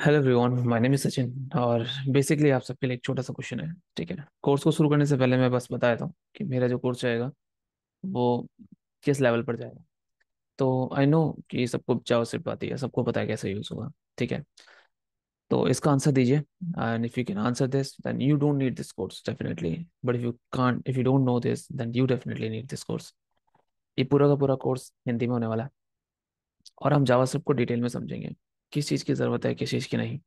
Hello everyone, my name is Sachin और basically आप सबके लिए एक छोटा सा क्वेश्चन है। ठीक है, कोर्स को शुरू करने से पहले मैं बस बताया था कि मेरा जो कोर्स रहेगा वो किस लेवल पर जाएगा। तो आई नो कि सबको जावास्क्रिप्ट आती है, सबको पता है कैसे यूज होगा। ठीक है, तो इसका आंसर दीजिए and if you can answer this then you don't need this course definitely. But if you don't know this then you definitely need this course. ये पूरा का पूरा कोर्स हिंदी में होने वाला है और हम जावास्क्रिप्ट को डिटेल में समझेंगे, किस चीज़ की ज़रूरत है किस चीज़ की नहीं।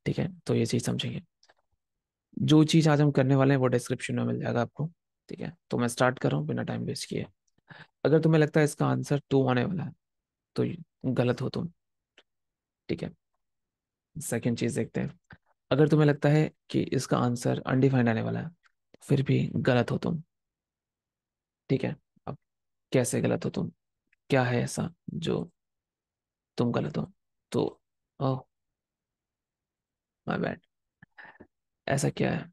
ठीक है, तो ये चीज़ समझेंगे। जो चीज आज हम करने वाले हैं वो डिस्क्रिप्शन में मिल जाएगा आपको। ठीक है, तो मैं स्टार्ट कर रहा हूँ बिना टाइम वेस्ट किए। अगर तुम्हें लगता है इसका आंसर टू आने वाला है तो गलत हो तुम। ठीक है, सेकंड चीज देखते हैं। अगर तुम्हें लगता है कि इसका आंसर अनडिफाइंड आने वाला है फिर भी गलत हो तुम। ठीक है, अब कैसे गलत हो तुम, क्या है ऐसा जो तुम गलत हो। तो ओह माय बैड, ऐसा क्या है।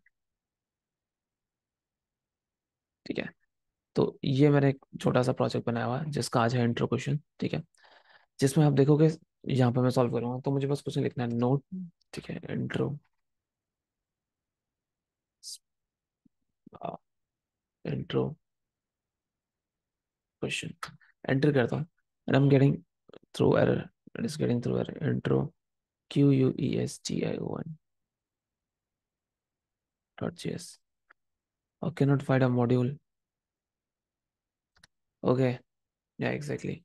ठीक है, तो ये मैंने एक छोटा सा प्रोजेक्ट बनाया हुआ है जिसका आज है इंट्रो क्वेश्चन। ठीक है, जिसमें आप देखोगे यहाँ पे मैं सॉल्व करूंगा, तो मुझे बस कुछ नहीं लिखना है, नोट। ठीक है, इंट्रो इंट्रो क्वेश्चन एंटर करता हूँ and I am getting through error. It is getting through error intro QUESTION .js और cannot find a module. Okay, yeah, exactly.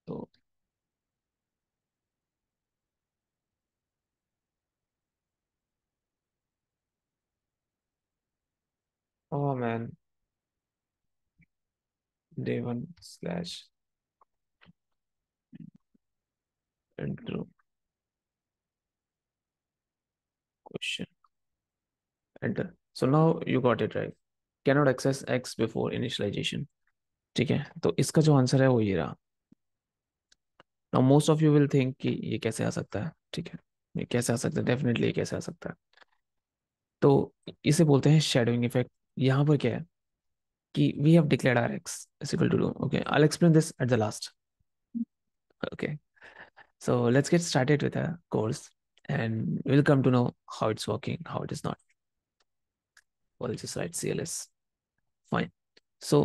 तो oh man, day 1 / intro question enter. So now you got it right. Cannot access X before initialization. ठीक है, तो इसका जो answer है वो ये रहा। Now most of you will think कि ये कैसे आ सकता है। ठीक है, ये कैसे आ सकता है, डेफिनेटली ये कैसे आ सकता है। तो इसे बोलते हैं शेडोइंग इफेक्ट। यहाँ पर क्या है कि we have declared are X is equal to, okay I will explain this at the last. Okay, so let's get started with a course and we'll come to know how it's working, how it is not. We'll just write CLS. Fine. So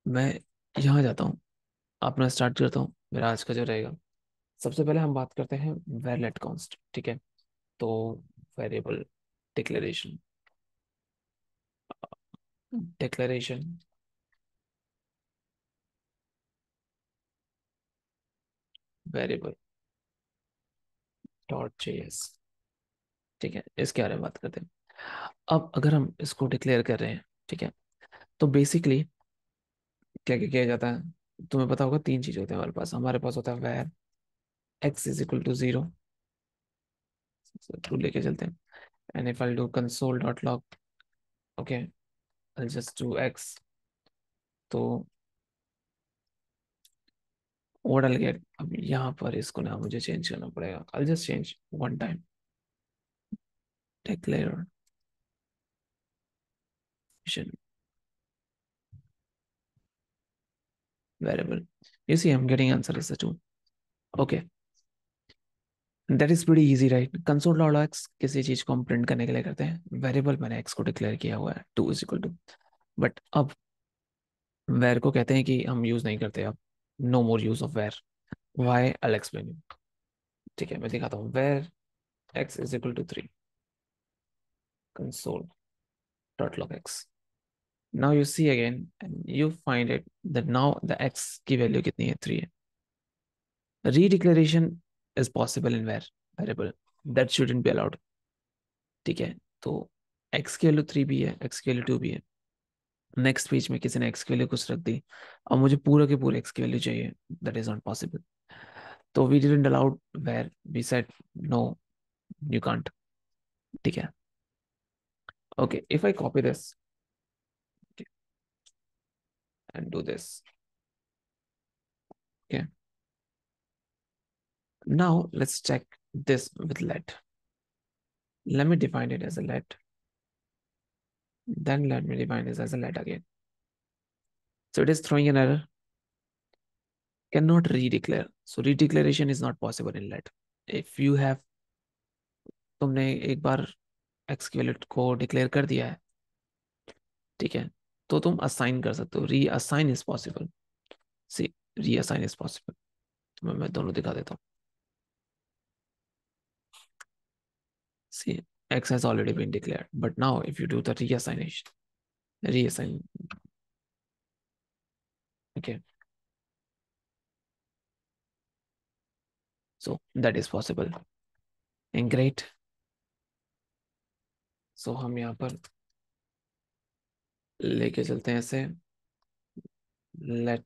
मैं यहाँ जाता हूँ, अपना start करता हूँ मेरा आज का जो रहेगा। सबसे पहले हम बात करते हैं वेरलेट कॉन्स्ट। ठीक है, तो variable declaration, declaration variable .js। ठीक है, इसके बारे में बात करते हैं। अब अगर हम इसको डिक्लेयर कर रहे हैं, ठीक है, तो बेसिकली क्या क्या किया जाता है तुम्हें पता होगा। तीन चीज होते हैं हमारे पास होता है where x is equal to zero, true लेके चलते हैं। And if I do console dot log, okay I just do X, तो व्हाट आई गेट। अब यहाँ पर इसको ना मुझे चेंज करना पड़ेगा। I just change one time, declaration variable. You see, I'm getting answer is the two. Okay, that is pretty easy, right? Console dot x किसी चीज को हम प्रिंट करने के लिए करते हैं। वेरिएबल मैंने एक्स को डिक्लेयर किया हुआ है, two is equal to. But अब वेर को कहते हैं कि हम यूज नहीं करते अब। No more use of var. Why I explain you. ठीक है, मैं दिखाता हूँ। Var x is equal to 3, console dot log x. Now you see again and you find it that now the x की value कितनी है, 3 है। Redeclaration is possible in var variable, that shouldn't be allowed. ठीक है, तो x की value 3 भी है, एक्स की वैल्यू 2 भी है। नेक्स्ट पेज में किसी ने एक्स की वैल्यू कुछ रख दी, अब मुझे पूरा के पूरे एक्स की वैल्यू चाहिए, दैट इज नॉट पॉसिबल। तो we didn't allowed where, we said no, you can't. ठीक है, okay if I copy this and do this, okay now let's check this with let me define it as a let, then let me define this as a let again. So it is throwing an error, cannot redeclare. So redeclaration is not possible in let. If you have, तुमने एक बार x की वैल्यू को declare कर दिया है, ठीक है, तो तुम असाइन कर सकते हो। री असाइन इज पॉसिबल। सी, री असाइन इज पॉसिबल। मैं दोनों दिखा देता हूँ। सी, x has already been declared, but now if you do the reassign, okay, so that is possible and great. So हम यहाँ पर लेके चलते हैं ऐसे, let,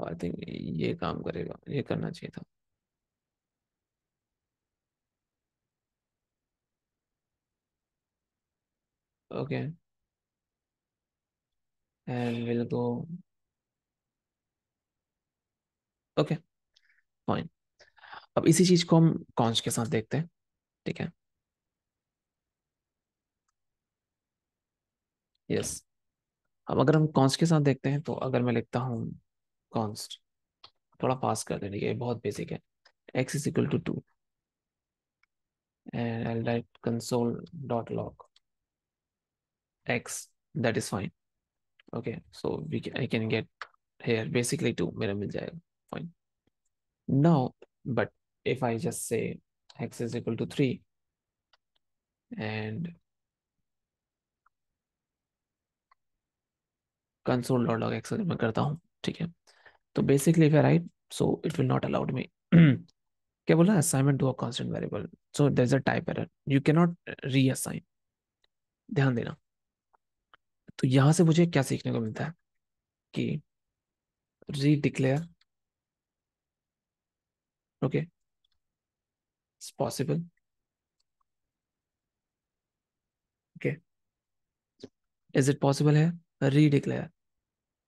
आई थिंक ये काम करेगा, ये करना चाहिए था। Okay, and will go, okay, fine. अब इसी चीज को हम कॉन्स के साथ देखते हैं, ठीक है। यस, अब अगर हम कॉन्स के साथ देखते हैं, तो अगर मैं लिखता हूँ कॉन्स्ट, थोड़ा पास कर देने के, बहुत बेसिक है, x is equal to 2 and I'll write console.log x, that is fine. Okay, so I can get here basically 2 मेरा मिल जाएगा, fine. Now, but if I just say x is equal to 3 and console.log x अगर मैं करता हूँ, ठीक है, तो basically if I write, so it will not allow me क्या बोला, assignment to a constant variable, so there's a type error, you cannot reassign। ध्यान देना। तो यहां से मुझे क्या सीखने को मिलता है कि redeclare, okay, it's possible, okay, is it possible है redeclare,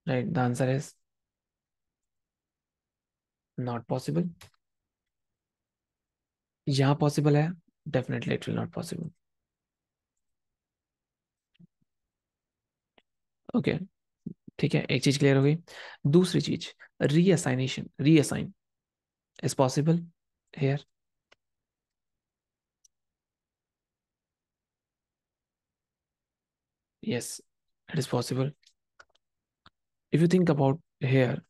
right, the answer is not possible. यहाँ पॉसिबल है, definitely it will not possible. Okay, ठीक है, एक चीज क्लियर हो गई। दूसरी चीज, reassignation, reassign is possible here. Yes, it is possible. If you think about here,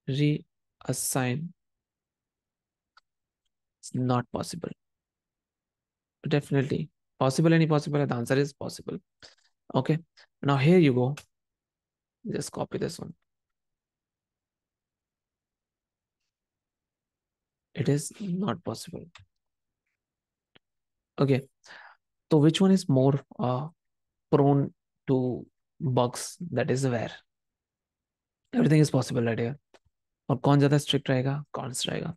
reassign is not possible, definitely possible है, नहीं पॉसिबल है, the answer is possible. Okay, now here you go, just copy this one, it is not possible। Okay, so which one is more prone to bugs? That is where everything is possible right here। और कौन ज्यादा strict रहेगा, cons रहेगा।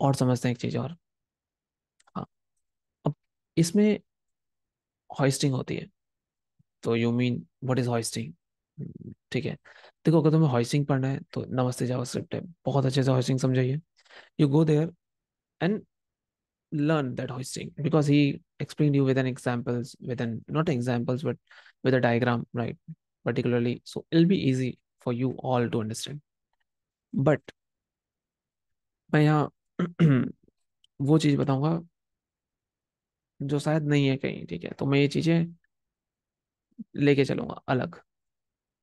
और समझते हैं एक चीज और। हाँ, अब इसमें हॉइस्टिंग होती है, तो you mean what is hoisting, ठीक है। देखो, अगर तुम्हें हॉइस्टिंग पढ़ना है तो नमस्ते जावास्क्रिप्ट है, बहुत अच्छे से हॉइस्टिंग समझाइए। You go there and learn that hoisting, because he explained you with an examples, with an not examples but with a diagram, right, particularly, so it'll be easy for you all to understand। but मैं यहाँ वो चीज बताऊंगा जो शायद नहीं है कहीं, ठीक है, तो मैं ये चीजें लेके चलूंगा अलग,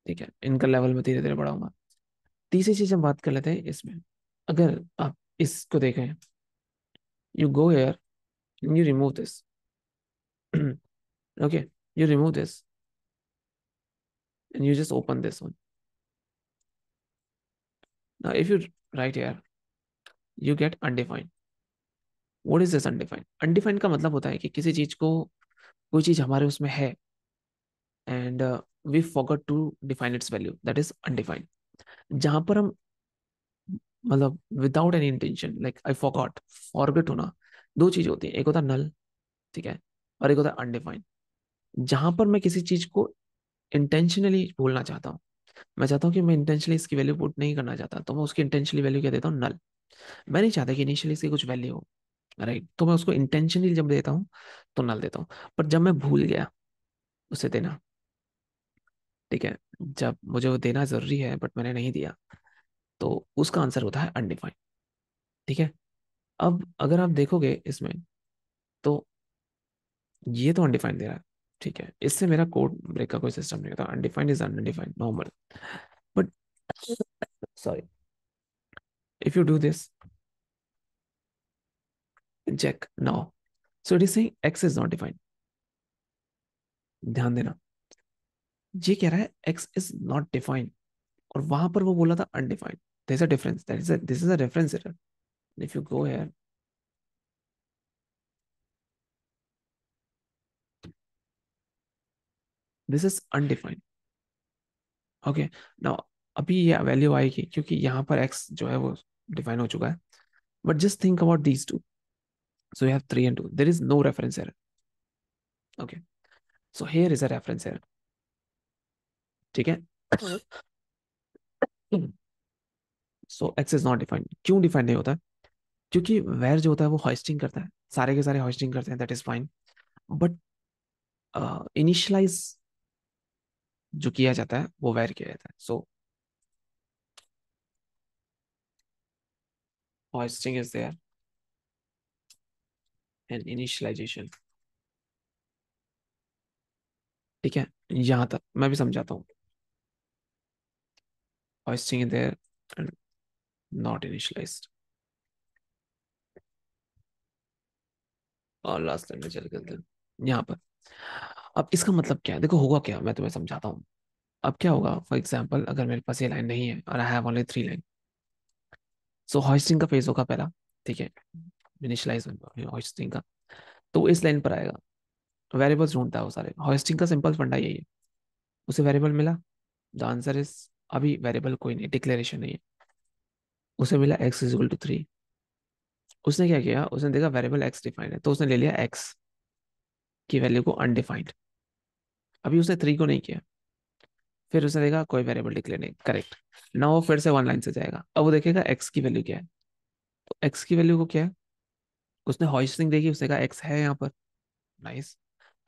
ठीक है, इनका लेवल में धीरे धीरे बढ़ाऊंगा। तीसरी चीज हम बात कर लेते हैं इसमें। अगर आप इसको देखें, you go here, you remove this, okay, you remove this and you just open this one। now if you write here, you get undefined। What is this undefined? Undefined का मतलब होता है कि किसी चीज को, कोई चीज हमारे उसमें है and we forgot to define its value, that is undefined. जहां पर हम, मतलब without any intention, like I forgot, forget होना, दो चीज होती है, एक होता है नल, ठीक है, और एक होता है अनडिफाइंड। जहां पर मैं किसी चीज को इंटेंशनली भूलना चाहता हूँ, मैं चाहता हूँ कि मैं इंटेंशनली इसकी वैल्यू पुट नहीं करना चाहता, तो मैं उसकी इंटेंशनली वैल्यू क्या देता हूँ, नल। मैं नहीं चाहता कि इनिशियली इसकी कुछ वैल्यू हो, राइट, तो मैं उसको इंटेंशनली जब देता हूँ तो नल देता हूँ। पर जब मैं भूल गया उसे देना, ठीक है, जब मुझे वो देना जरूरी है बट मैंने नहीं दिया, तो उसका आंसर होता है अनडिफाइंड। ठीक है, अब अगर आप देखोगे इसमें, तो ये तो अनडिफाइंड दे रहा है। ठीक है, इससे मेरा कोड ब्रेक का कोई सिस्टम नहीं होता, undefined is undefined normal. But sorry, if you do this, check now, so it is saying x is not defined। ध्यान देना, ये कह रहा है x is not defined, और वहां पर वो बोला था undefined। there's a difference, this is a reference error। if you go here, this is undefined। Okay, now अभी ये वैल्यू आएगी क्योंकि यहाँ पर x जो है वो डिफाइन हो चुका है। But just think about these two, so you have 3 and 2, there is no reference error। Okay, so here is a reference error। ठीक है, सो x is not defined। क्यों डिफाइन नहीं होता? क्योंकि where जो होता है वो होस्टिंग करता है, सारे के सारे होस्टिंग करते हैं, that is fine. But initialize जो किया जाता है वो where किया जाता है। So hosting is there and initialization. ठीक है, यहां तक मैं भी समझाता हूँ। Hosting is there and not initialized, और लास्ट लाइन में चल करते हैं यहाँ पर। अब इसका मतलब क्या है, देखो होगा क्या, मैं तुम्हें समझाता हूँ। अब क्या होगा, फॉर एग्जाम्पल अगर मेरे पास ये लाइन नहीं है और I have only 3 line, so hosting का फेज होगा पहला। ठीक है, इनिशियलाइज होस्टिंग का, तो वो इस लाइन पर आएगा। वेरिएबल्स ढूंढता है वो सारे, होस्टिंग का सिंपल फंडा यही है। उसे वेरिएबल मिला, द आंसर इज, अभी वेरिएबल कोई नहीं, डिक्लेरेशन नहीं है। उसे मिला x इज इक्वल टू 3। उसने क्या किया, उसने देखा वेरिएबल x डिफाइंड है, तो उसने ले लिया x की वैल्यू को अनडिफाइंड। अभी उसने 3 को नहीं किया। फिर उसने देखा कोई वेरिएबल डिक्लेयर नहीं, करेक्ट। ना वो फिर से 1 लाइन से जाएगा, अब वो देखेगा x की वैल्यू क्या है। तो x की वैल्यू को क्या है, उसने हॉइस्टिंग देखी, उसने कहा x है यहाँ पर, नाइस।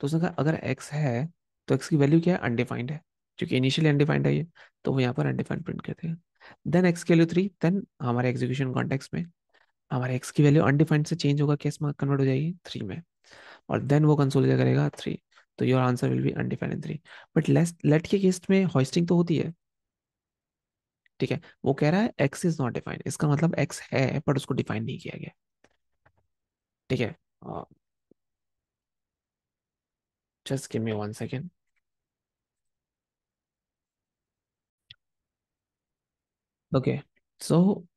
तो उसने कहा अगर x है तो x की वैल्यू क्या है, अनडिफाइंड है, क्योंकि इनिशियली अनडिफाइंड है ये। तो वो यहाँ पर अनडिफाइंड प्रिंट करते हैं। देन x की वैल्यू 3, देन हमारे एग्जीक्यूशन कॉन्टेक्स्ट में हमारे x की वैल्यू अनडिफाइंड से चेंज होगा, किस में कन्वर्ट हो जाएगी, 3 में। और देन वो कंसोल क्या करेगा, 3। तो your answer will be undefined in 3। But let के केस में होस्टिंग तो होती है। ठीक है, वो कह रहा है x इज नॉट डिफाइंड, इसका मतलब x है पर उसको डिफाइन नहीं किया गया। ठीक है, just give me 1 second. Okay, so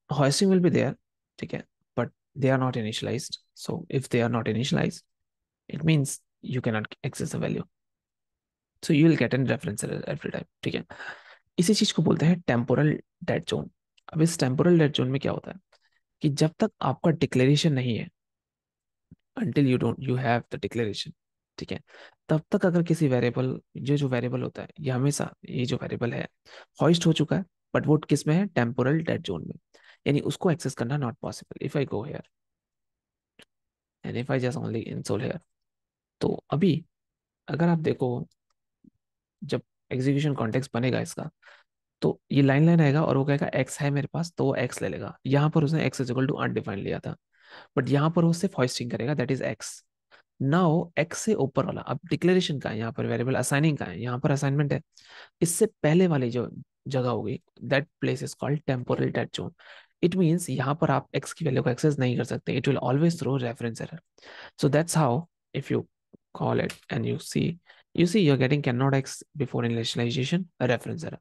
hoisting will be there, ठीक है, but they are not initialized। So if they are not initialized, it means you cannot access the value, so you will get an reference error every time। ठीक है, इसी चीज को बोलते हैं temporal dead zone. अब इस टेम्पोरल डेड जोन में क्या होता है कि जब तक आपका डिक्लेरेशन नहीं है, until you have the declaration, ठीक है, तब तक अगर किसी वेरिएबल, ये जो वेरिएबल होता है ये हमेशा, ये जो वेरिएबल है हॉइस्ट हो चुका है, बट वो किस में है, टेम्पोरल डेड जोन में, यानी उसको एक्सेस करना not possible. If I go here and if I just only install here, तो अभी अगर आप देखो, जब एग्जीक्यूशन कॉन्टेक्स्ट बनेगा इसका, तो ये लाइन लाइन आएगा और वो कहेगा एक्स है मेरे पास, तो वो एक्स ले लेगा। यहाँ पर उसने X is equal to undefined लिया था, बट यहाँ पर वो सिर्फ होस्टिंग करेगा, that is X. Now X से ऊपर वाला, अब डिक्लेरेशन का है, यहाँ पर वेरिएबल असाइनिंग का है, यहाँ पर असाइनमेंट है। इससे पहले वाली जो जगह होगी, that place is called temporal dead zone. It means यहाँ पर आप एक्स की वैल्यू को एक्सेस नहीं कर सकते, it will always throw reference error. So that's how, if you call it and you see you're getting cannot x before initialization, a reference error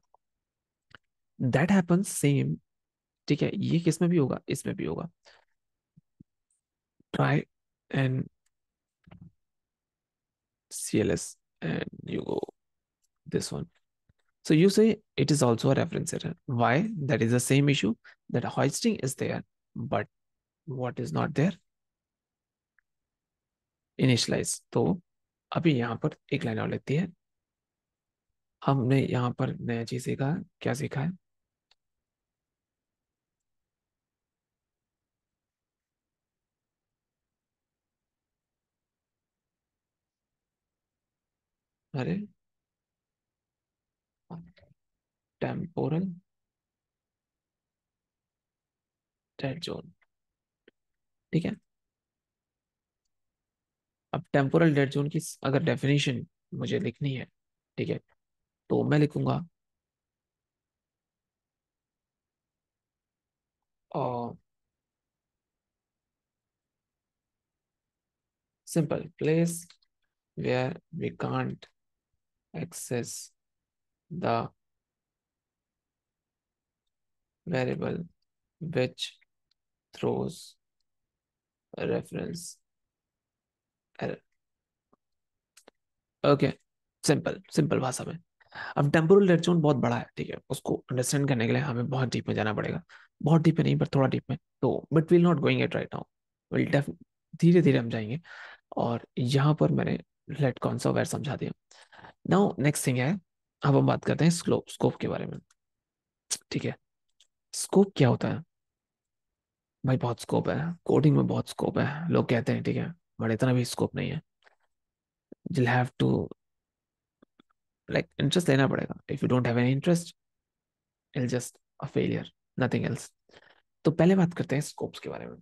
that happens same। ठीक है, ये किस में भी होगा, इसमें भी होगा। Try and cls and you go this one, so you say it is also a reference error. Why? That is the same issue, that hoisting is there, but what is not there, initialize। तो अभी यहाँ पर एक line और लेती है, हमने यहाँ पर नया चीज सीखा, क्या सीखा है, अरे टेम्पोरल डेड जोन। ठीक है, अब टेम्पोरल डेड जोन की अगर डेफिनेशन मुझे लिखनी है, ठीक है, तो मैं लिखूंगा simple place where we can't access the variable which throws a reference error। Okay, simple simple भाषा में। अब टेम्पोरल डेड जोन बहुत बड़ा है, ठीक है, उसको अंडरस्टैंड करने के लिए हमें बहुत डीप में जाना पड़ेगा। बहुत डीप में नहीं, पर थोड़ा डीप में, तो but will not going it right now, will def धीरे धीरे हम जाएंगे। और यहाँ पर मैंने लेट कॉन्सर्व समझा दिया। नाउ नेक्स्ट थिंग है, अब हम बात करते हैं स्कोप स्कोप के बारे में। ठीक है, स्कोप क्या होता है? भाई बहुत स्कोप है, कोडिंग में बहुत स्कोप है लोग कहते हैं, ठीक है, बट इतना भी स्कोप नहीं है। you'll have to like interest लेना पड़ेगा। If you don't have any interest, it just a failure, nothing else. तो पहले बात करते हैं स्कोप्स के बारे में।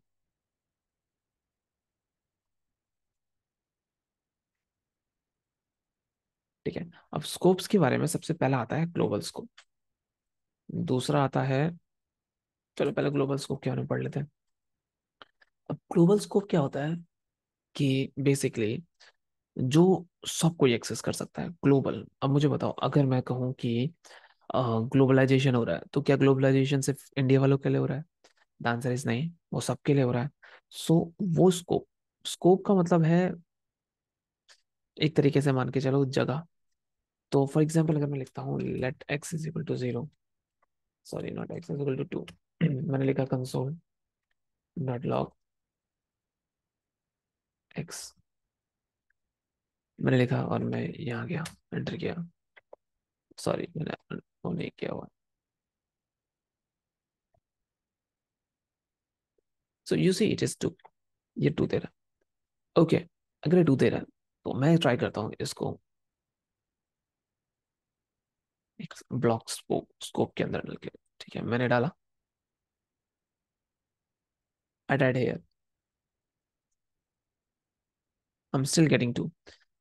ठीक है, अब स्कोप्स के बारे में सबसे पहला आता है ग्लोबल स्कोप। दूसरा आता है, चलो पहले ग्लोबल स्कोप के बारे में पढ़ लेते हैं। अब ग्लोबल स्कोप क्या होता है कि बेसिकली जो सब कोई एक्सेस कर सकता है, ग्लोबल। अब मुझे बताओ, अगर मैं कहूँ कि ग्लोबलाइजेशन हो रहा है, तो क्या ग्लोबलाइजेशन सिर्फ इंडिया वालों के लिए हो रहा है? द आंसर इज नहीं, वो सबके लिए हो रहा है। सो वो स्कोप, स्कोप का मतलब है एक तरीके से मान के चलो जगह। तो फॉर एग्जाम्पल अगर मैं लिखता हूँ let X is equal to zero, sorry not X is equal to two, मैंने लिखा कंसोल डॉट लॉग एक्स, मैंने लिखा और मैं यहाँ गया, एंटर किया। सॉरी मैंने वो नहीं किया हुआ। So you see it is two, ये टू दे रहा है। ओके, अगर ये टू दे रहा है, तो मैं ट्राई करता हूँ इसको एक ब्लॉक स्कोप स्कोप के अंदर डाल के। ठीक है, मैंने डाला, I died here, I am still getting two.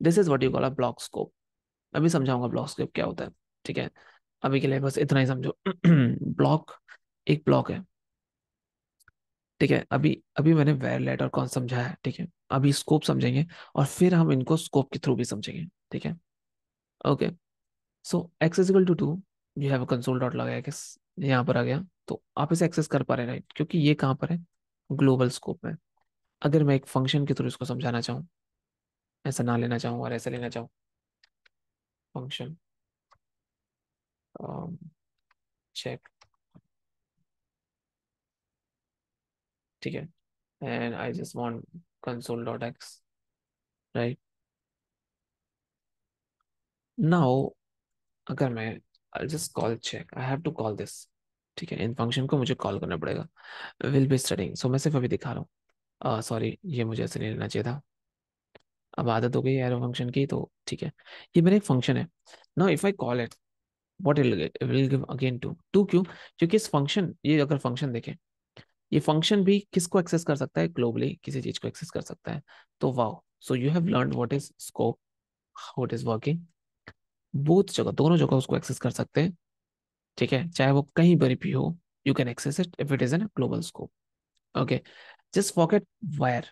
This is what you call a block scope. अभी समझाऊंगा ब्लॉक स्कोप क्या होता है। ठीक है, अभी के लिए बस इतना ही समझो। ब्लॉक एक ब्लॉक है। ठीक है, अभी अभी मैंने वेर लेट और कौन समझाया है, ठीक है, अभी स्कोप समझेंगे और फिर हम इनको स्कोप के थ्रू भी समझेंगे। ठीक है, okay. So X is equal to two, you have console dot लगा एक्स, यहाँ पर आ गया, तो आप इसे एक्सेस कर पा रहे हैं, राइट, क्योंकि ये कहाँ पर है, ग्लोबल स्कोप में। अगर मैं एक फंक्शन के थ्रू इसको समझाना चाहूँ, ऐसा ना लेना चाहूँ और ऐसा लेना चाहूँ, फंक्शन चेक, ठीक है, and I just want console dot x, right. Now अगर मैं I just call check, I have to call this, ठीक है, इन फंक्शन को मुझे कॉल करना पड़ेगा। विल बी स्टडिंग, सो मैं सिर्फ अभी दिखा रहा हूँ। सॉरी, ये मुझे ऐसे नहीं लेना चाहिए था। अब आदत हो गई एरो फंक्शन की, तो ठीक है, ये मेरा एक फंक्शन है। Now if I call it, what will give again two. Two क्यों? क्योंकि इस फंक्शन, ये अगर फंक्शन देखें, ये फंक्शन भी किसको एक्सेस कर सकता है? ग्लोबली किसी चीज को एक्सेस कर सकता है। तो wow, so you have learn what is scope, how it is working. Both जगह, दोनों जगह उसको एक्सेस कर सकते हैं। ठीक है, चाहे वो कहीं पर भी हो, you can access it if it is an global scope. Okay, just forget var,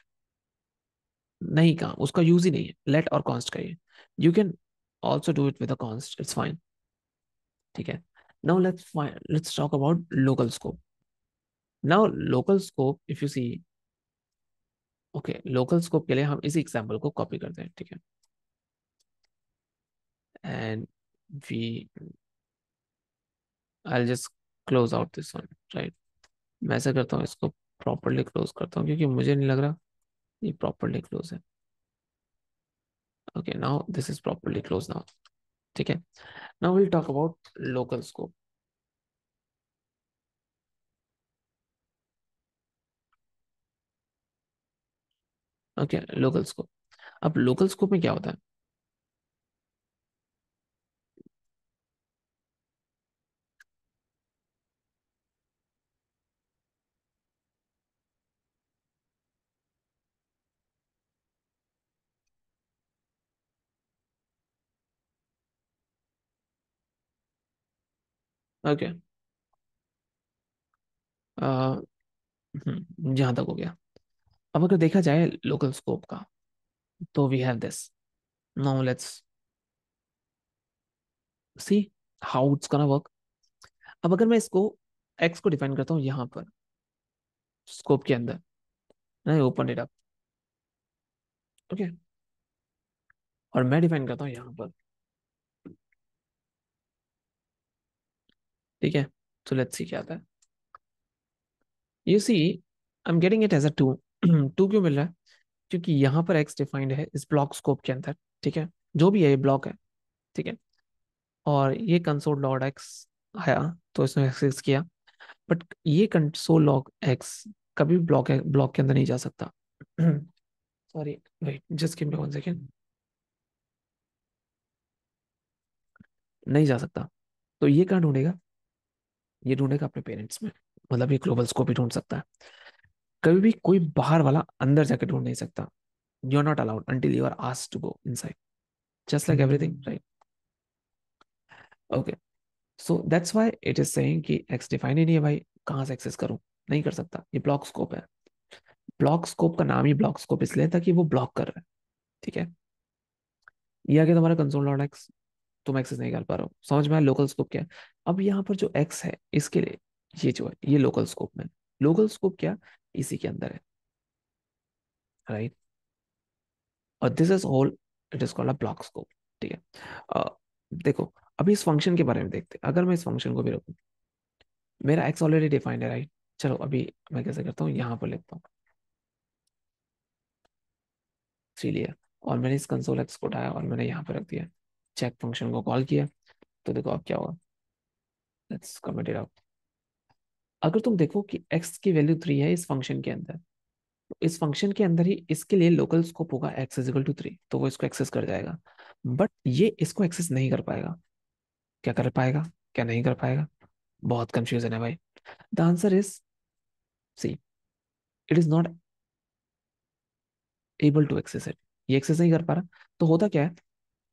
नहीं कहा, उसका यूज ही नहीं है, लेट और कॉन्स्ट का ये। You can also do it with a const, it's fine. ठीक है, now let's talk about local scope. Now local scope if you see, okay, local scope के लिए हम इसी एग्जांपल को कॉपी करते हैं, ठीक है, and we, I just close out this one, right. मैं ऐसा करता हूँ, इसको प्रॉपरली क्लोज करता हूँ, क्योंकि मुझे नहीं लग रहा ये प्रॉपरली क्लोज है। Okay, now this is properly close now. ठीक है, now will talk about local scope. Okay, local scope. अब लोकल स्कोप में क्या होता है? ओके। जहां तक हो गया। अब अगर देखा जाए लोकल स्कोप का, तो we have this. Now let's see how it's gonna work. अब अगर मैं इसको एक्स को डिफाइन करता हूँ यहाँ पर स्कोप के अंदर, नहीं ओपन इट अप, ओके, और मैं डिफाइन करता हूँ यहाँ पर, ठीक है। सो लेट्स सी क्या आता है। You see I am getting it as a two. Two क्यों मिल रहा है? क्योंकि यहाँ पर एक्स डिफाइंड है इस ब्लॉक स्कोप के अंदर, ठीक है, जो भी है ये ब्लॉक है, ठीक है। और ये कंसोल लॉग एक्स आया तो इसने एक्सेस किया, बट ये कंसोल लॉग एक्स कभी ब्लॉक ब्लॉक के अंदर नहीं जा सकता। Sorry, wait just give me 1 second. नहीं जा सकता। तो ये कहाँ ढूंढेगा? ये ढूंढेगा अपने पेरेंट्स में। मतलब ये ग्लोबल स्कोप ही ढूंढ सकता है। कभी भी कोई बाहर वाला अंदर जाके ढूंढ नहीं सकता। You are not allowed until you are asked to go inside, just like everything, right? Okay. So that's why it is saying कि एक्स डिफाइन ही नहीं है भाई, कहाँ से एक्सेस करूं? नहीं कर सकता, ये ब्लॉक स्कोप है। ब्लॉक स्कोप का नाम ही ब्लॉक स्कोप इसलिए था कि वो ब्लॉक कर रहा है, ठीक है। ये आगे तुम्हारा कंसोल डॉट एक्स, तुम एक्सेस नहीं कर पा रहे हो, समझ में आया लोकल स्कोप क्या है? अब यहाँ पर जो एक्स है इसके लिए, ये जो है ये लोकल स्कोप में। लोकल स्कोप क्या? इसी के अंदर है, राइट? और this is whole, it is called a block scope, ठीक है। देखो, अभी इस फंक्शन के बारे में देखते हैं। अगर मैं इस फंक्शन को भी रखूं, मेरा एक्स ऑलरेडी डिफाइंड है, राइट? चलो अभी मैं कैसे करता हूँ, यहाँ पर लिखता हूँ 3 लिया, और मैंने इस कंसोल एक्स को उठाया और मैंने यहाँ पे रख दिया, चेक फंक्शन को कॉल किया। तो देखो अब क्या हुआ, लेट्स कमेंट इट आउट। अगर तुम देखो कि एक्स की वैल्यू 3 है इस फंक्शन के अंदर, तो इस फंक्शन के अंदर ही इसके लिए लोकल स्कोप होगा एक्स इज इक्वल टू 3, तो वो इसको एक्सेस कर जाएगा। बट ये इसको एक्सेस नहीं कर पाएगा। क्या कर पाएगा, क्या नहीं कर पाएगा? बहुत कंफ्यूजन है भाई। The answer is see, it is not able to access it. ये एक्सेस नहीं कर पा रहा। तो होता क्या है,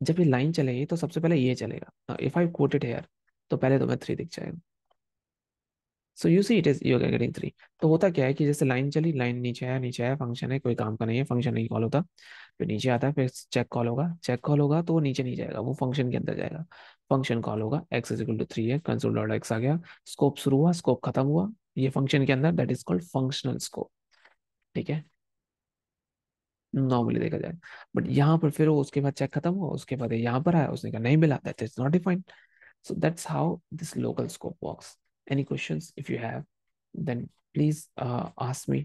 जब ये लाइन चलेगी तो सबसे पहले ये चलेगा, if I quote it here, तो पहले तुम्हें 3 दिख जाएगा। So you see it is you are getting 3। तो होता क्या है कि जैसे लाइन चली, लाइन नीचे आया, नीचे आया, फंक्शन है कोई काम का नहीं है, फंक्शन नहीं कॉल होता, फिर नीचे आता है, फिर चेक कॉल होगा, चेक कॉल होगा तो वो नीचे नहीं जाएगा, वो फंक्शन के अंदर जाएगा। फंक्शन कॉल होगा, एक्स इज इक्वल टू 3 है, कंसोल डॉट एक्स आ गया, स्कोप शुरू हुआ, स्कोप खत्म हुआ, ये फंक्शन के अंदर, that is called functional scope, ठीक है, नॉर्मली देखा जाए। बट यहाँ पर फिर वो उसके बाद चेक खत्म हुआ, उसके बाद यहाँ पर आया, उसने कहा नहीं मिला, that is not defined. So that's how this local scope works. Any questions? If you have, then please ask me.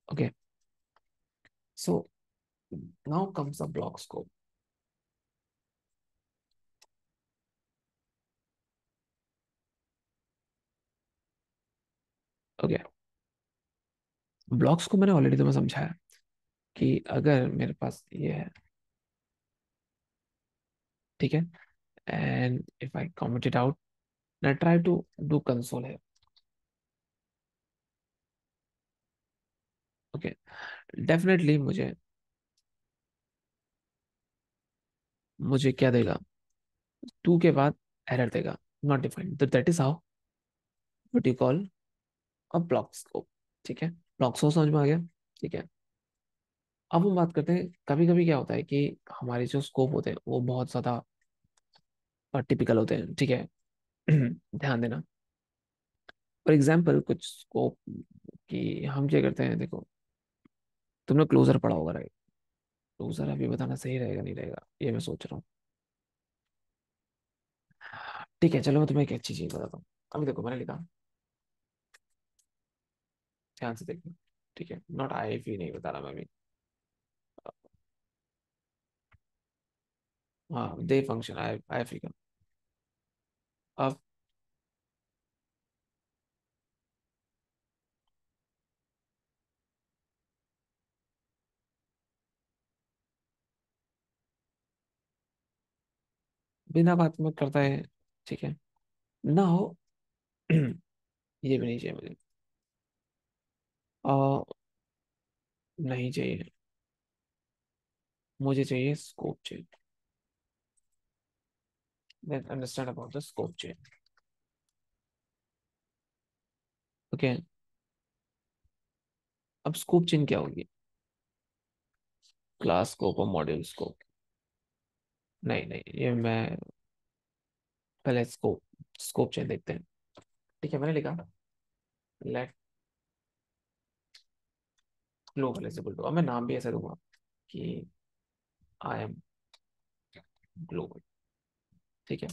Okay. So now comes the block scope. Okay. Blocks को मैंने ऑलरेडी तुम्हें समझाया कि अगर मेरे पास ये है, ठीक है, and if I comment it out, I try to do console है, ओके, डेफिनेटली मुझे मुझे क्या देगा? 2 के बाद एरर देगा, नॉट डिफाइंड, तो that is how what you call a block scope, ठीक है। ब्लॉक स्कोप समझ में आ गया, ठीक है। अब हम बात करते हैं, कभी कभी क्या होता है कि हमारे जो स्कोप होते हैं वो बहुत ज्यादा टिपिकल होते हैं, ठीक है। ध्यान देना। फॉर एग्जाम्पल कुछ स्कोप कि हम क्या करते हैं, देखो, तुमने क्लोजर पढ़ा होगा, राइट? क्लोजर अभी बताना सही रहेगा नहीं रहेगा, ये मैं सोच रहा हूँ। ठीक है, चलो मैं तुम्हें एक अच्छी चीज बताता हूँ। अभी देखो मैंने लिखा, ध्यान से देखना, ठीक है, नॉट आई एफ नहीं बता रहा मैं अभी। हाँ, दे फंक्शन आई आई एफ का। अब बिना बात में करता है, ठीक है, ना हो। ये भी नहीं चाहिए मुझे, नहीं चाहिए, मुझे चाहिए स्कोप चाहिए। Then understand about the scope change. Okay, अब स्कोप चेन क्या होगी? क्लास स्कोप और मॉड्यूल स्कोप? नहीं नहीं, ये मैं पहले स्कोप स्कोप चेन देखते हैं। ठीक है, मैंने लिखा let global is equal to, अब मैं नाम भी ऐसे दूंगा कि आई एम ग्लोबल। ठीक है,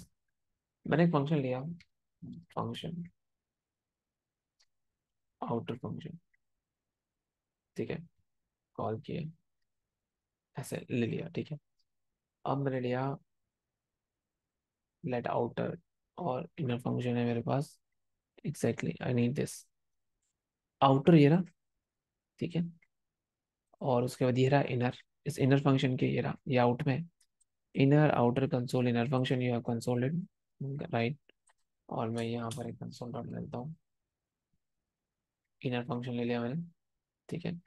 मैंने एक फंक्शन लिया, फंक्शन आउटर फंक्शन। ठीक है, कॉल किया, ऐसे ले लिया। ठीक है, अब मैंने लिया लेट आउटर, और इनर फंक्शन है मेरे पास। Exactly I need this outer, ये रहा। ठीक है, और उसके बाद ये रहा इनर। इस इनर फंक्शन के ये रहा, ये आउट में inner outer console inner function, you have consoled, right. और मैं यहाँ पर एक कंसोल डॉट लेता हूँ, इनर फंक्शन ले लिया मैंने। ठीक है,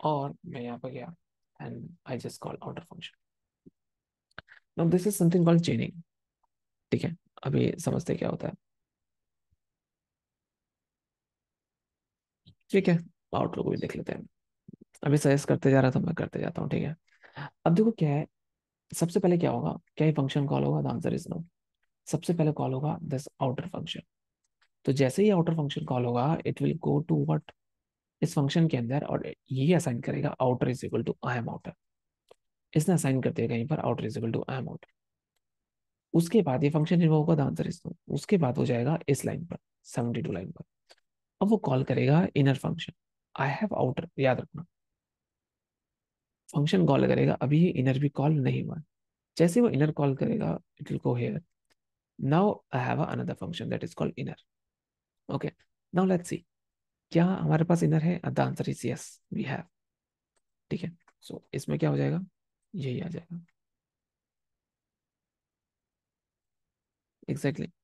और मैं यहाँ पर गया and I just call outer function. Now this is something called चेनिंग। ठीक है, अभी समझते क्या होता है। ठीक है, आउटर को भी देख लेते हैं। अभी सजेस्ट करते जा रहा था, मैं करते जाता हूँ। ठीक है, अब देखो क्या है, सबसे पहले क्या होगा, क्या ये फंक्शन कॉल होगा? The answer is no. सबसे पहले कॉल होगा दिस आउटर फंक्शन। तो जैसे ही आउटर फंक्शन कॉल होगा, it will go to what, इस फंक्शन के अंदर, और ये असाइन करेगा outer is equal to I am outer. इसने असाइन कर दिया कहीं पर outer is equal to I am outer. उसके बाद ये फंक्शन रिमूव होगा, द आंसर इज नो। उसके बाद हो जाएगा इस लाइन पर, 72 लाइन पर। अब वो कॉल करेगा inner function, I have outer, याद रखना। फंक्शन कॉल करेगा, अभी ये इनर भी कॉल नहीं हुआ। जैसे वो इनर कॉल करेगा, it will go here, now I have another function that is called inner. Okay, now let's see, क्या हमारे पास इनर है? The answer is yes, we have. ठीक है, सो इसमें क्या हो जाएगा, यही आ जाएगा। Exactly exactly.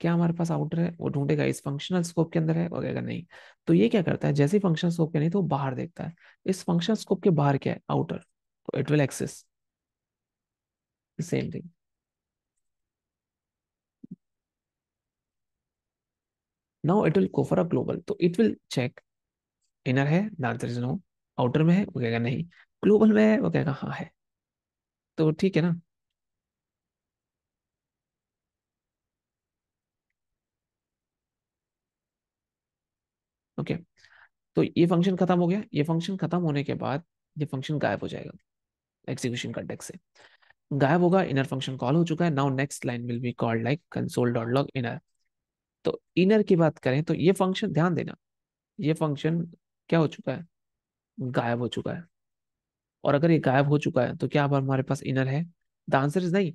क्या हमारे पास आउटर है? वो ढूंढेगा इस फंक्शनल स्कोप के अंदर है, वो कहेगा नहीं। तो ये क्या करता है, जैसे ही फंक्शन स्कोप के नहीं, तो वो बाहर देखता है, इस फंक्शन स्कोप के बाहर क्या है? आउटर। तो it will access same thing. Now it will go for a global, तो इट विल चेक इनर है, the answer is no. Outer में है, वो कहेगा नहीं। ग्लोबल में है, वो कहेगा हाँ है। तो ठीक है ना। ओके, तो ये फंक्शन खत्म हो गया। ये फंक्शन खत्म होने के बाद ये फंक्शन गायब हो जाएगा एग्जीक्यूशन कंटेक्स्ट से, गायब होगा। इनर फंक्शन कॉल हो चुका है। Now next line will be called like console dot log inner. तो इनर की बात करें तो ये फंक्शन, ध्यान देना, ये फंक्शन क्या हो चुका है? गायब हो चुका है। और अगर ये गायब हो चुका है, तो क्या अब हमारे पास इनर है? द आंसर इज नहीं,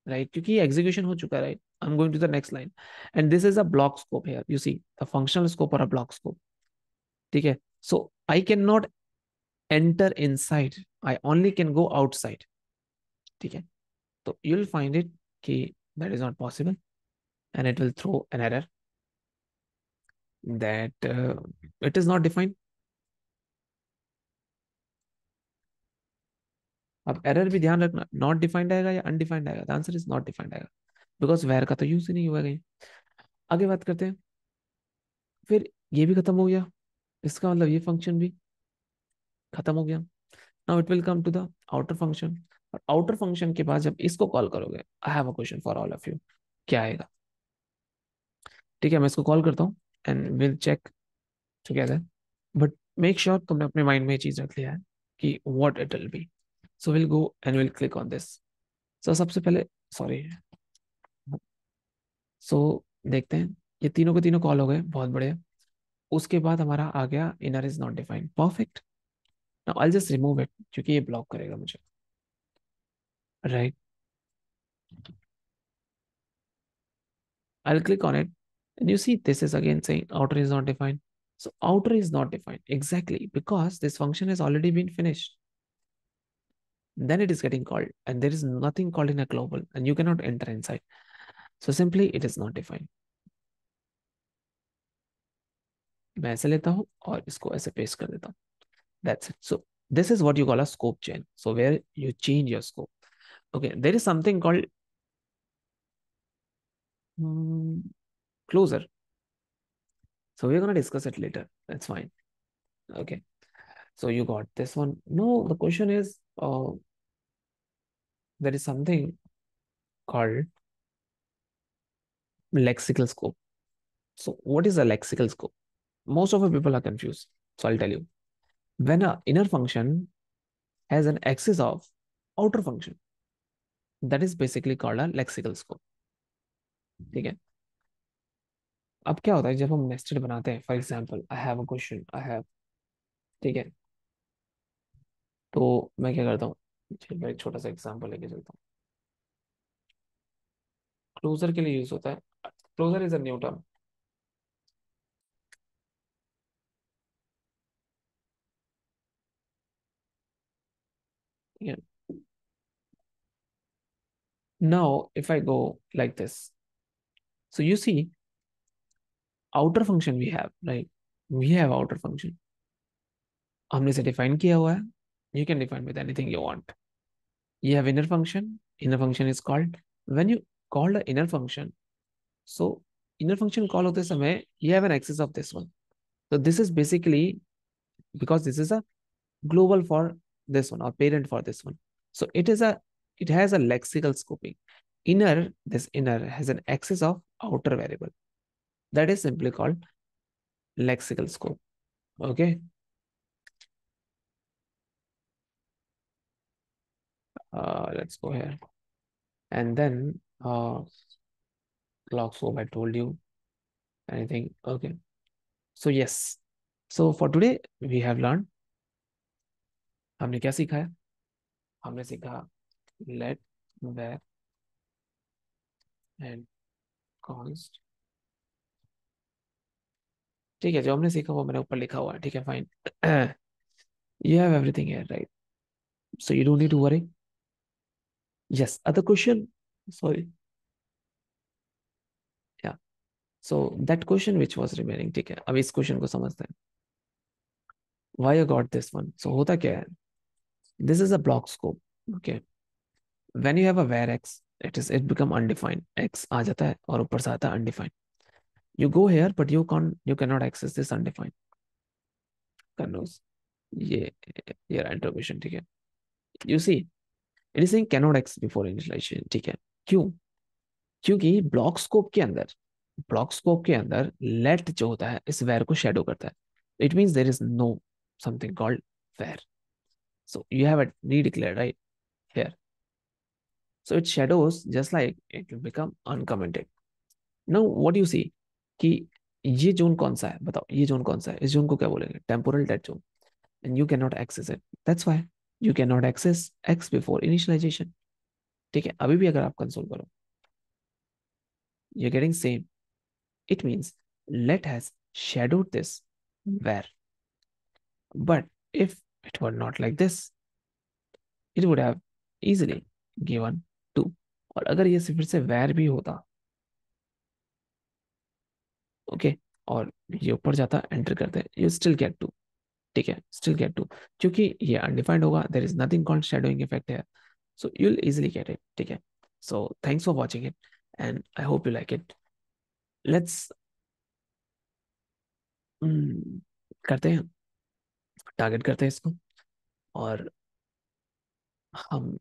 राइट, क्योंकि ये एग्जीक्यूशन हो चुका है, right. I am going to the next line, and this is a block scope here, you see the functional scope और अ ब्लॉक स्कोप। ठीक है, so I can not enter inside, I only can go outside. ठीक है, तो you will find it कि that is not possible, and it will throw an error that it is not defined. अब error भी ध्यान रखना, not defined आएगा या अनडिफाइंड आएगा? The answer is not defined आएगा, बिकॉज वेर का तो यूज ही नहीं हुआ कहीं। आगे बात करते हैं। फिर ये भी खत्म हो गया, इसका मतलब ये फंक्शन भी खत्म हो गया। Now it will come to the outer function, और आउटर फंक्शन के बाद जब इसको कॉल करोगे, I have a question for all of you, क्या आएगा? ठीक है, मैं इसको कॉल करता हूँ and will check together, but make sure तुमने अपने माइंड में ये चीज रख लिया है कि what it will be. So will go and will click on this. So सबसे पहले, सॉरी, सो देखते हैं, ये तीनों के तीनों कॉल हो गए, बहुत बढ़िया। उसके बाद हमारा आ गया inner is not defined, perfect. Now I just remove it, क्योंकि ये ब्लॉक करेगा मुझे, right. I'll click on it, and you see this is again saying outer is not defined. So outer is not defined exactly because this function has already been finished. Then it is getting called, and there is nothing called in a global, and you cannot enter inside. So simply it is not defined. मैं ऐसे लेता हूँ और इसको ऐसे paste कर देता हूँ. That's it. So this is what you call a scope chain. So where you change your scope. Okay, there is something called closure. So we're gonna discuss it later. That's fine. Okay. So you got this one. No, the question is, there is something called lexical scope. So what is a lexical scope? Most of the people are confused. So I'll tell you. When a inner function has an axis of outer function, that is basically called a lexical scope. ठीक है. अब क्या होता है जब हम nested बनाते हैं, for example I have a question I have, ठीक है, तो मैं क्या करता हूँ, चलिए मैं एक छोटा सा एग्जाम्पल लेके चलता हूँ. क्लोजर के लिए यूज होता है. Closure is a new term. ठीक है. Now if I go like this, so you see outer function we have, right, we have outer function. हमने से डिफाइन किया हुआ है. You can define with anything you want. You have inner function. Inner function is called, when you call the inner function, so inner function call होते समय you have an access of this one. So this is basically, because this is a global for this one or parent for this one. So it has a lexical scoping. This inner has an access of outer variable. That is simply called lexical scope. Okay. Let's go here. And then log scope, I told you anything. Okay. So yes. So for today we have learned, हमने क्या सीखा है. हमने सीखा let, where and const. ठीक है, जो हमने सीखा वो मैंने ऊपर लिखा हुआ है. ठीक है, fine. You have everything here, right? So you don't need to worry. Yes, other question. Sorry. Yeah. So that question which was remaining, ठीक है, अब इस क्वेश्चन को समझते हैं. Why I got this one? So होता क्या है? This is a block scope. Okay. When you have a var x, it become undefined. X आ जाता है और ऊपर से आता है undefined. You go here, but you cannot access this undefined. Connos. ये एंटर क्वेश्चन, ठीक है. You see, it is saying cannot access before initialization. ठीक है. क्यों? क्योंकि ब्लॉक स्कोप के अंदर लेट जो होता है इस वेर को शेडो करता है. It means there is no something called var. So you have a redeclare right here. So it shadows just like it will become uncommented. Now what you see कि ये zone कौन सा है, बताओ ये जोन कौन सा है. इस जोन को क्या बोलेंगे? Temporal dead zone. And you can not access it. That's why you can not access x before initialization. ठीक है, अभी भी अगर आप कंसोल करो, you getting same. It means let has shadowed this where. But if it were not like this, it would have easily given 2. और अगर ये फिर से where भी होता, ओके, और ये ऊपर जाता एंटर करते, यू स्टिल गेट 2. ठीक है, स्टिल गेट 2, क्योंकि ये अनडिफाइंड होगा. There is nothing called shadowing effect here. So you'll easily get it. ठीक है. So thanks for watching it and I hope you like it. Let's करते हैं, टारगेट करते हैं इसको, और हम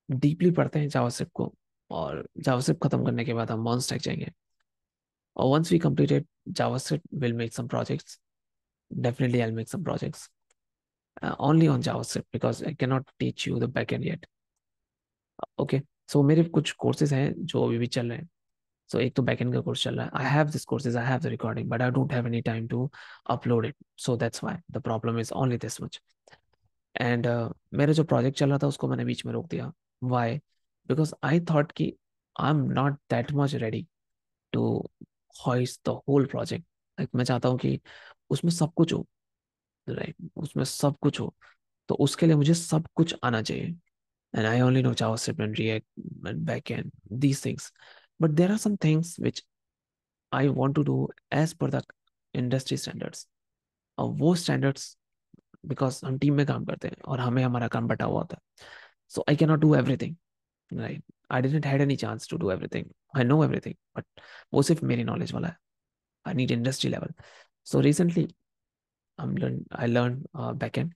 डीपली पढ़ते हैं जावास्क्रिप्ट को. और जावास्क्रिप्ट खत्म करने के बाद हम मॉन स्टैक जाएंगे. और once we completed JavaScript, will make some projects. Definitely I'll make some projects only on JavaScript because I cannot teach you the backend yet. Okay, so मेरे कुछ कोर्सेज हैं जो अभी भी चल रहे हैं. So एक तो बैकएंड का कोर्स चल रहा है. I have this courses, I have the recording, but I don't have any time to upload it. So that's why the problem is only this much. And मेरा जो प्रोजेक्ट चल रहा था उसको मैंने बीच में रोक दिया. Why? Because I thought कि I'm not that much ready to hoist the whole project. Like मैं चाहता हूँ कि उसमें सब कुछ हो, राइट, उसमें सब कुछ हो. तो उसके लिए मुझे सब कुछ आना चाहिए. And I only know JavaScript and React and backend, these things. But there are some things which I want to do as per the industry standards. और वो standards, because हम टीम में काम करते हैं और हमें हमारा काम बटा हुआ होता है. So I cannot do everything, right? I didn't had any chance to do everything. I know everything, but वो सिर्फ मेरी नॉलेज वाला है. I need industry level. So recently I learned backend,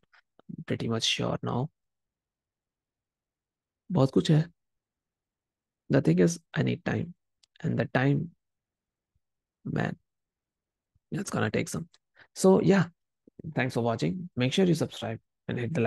pretty much sure now. बहुत कुछ है. The thing is, I need time, and the time, man, it's gonna take some. So yeah, thanks for watching. Make sure you subscribe and hit the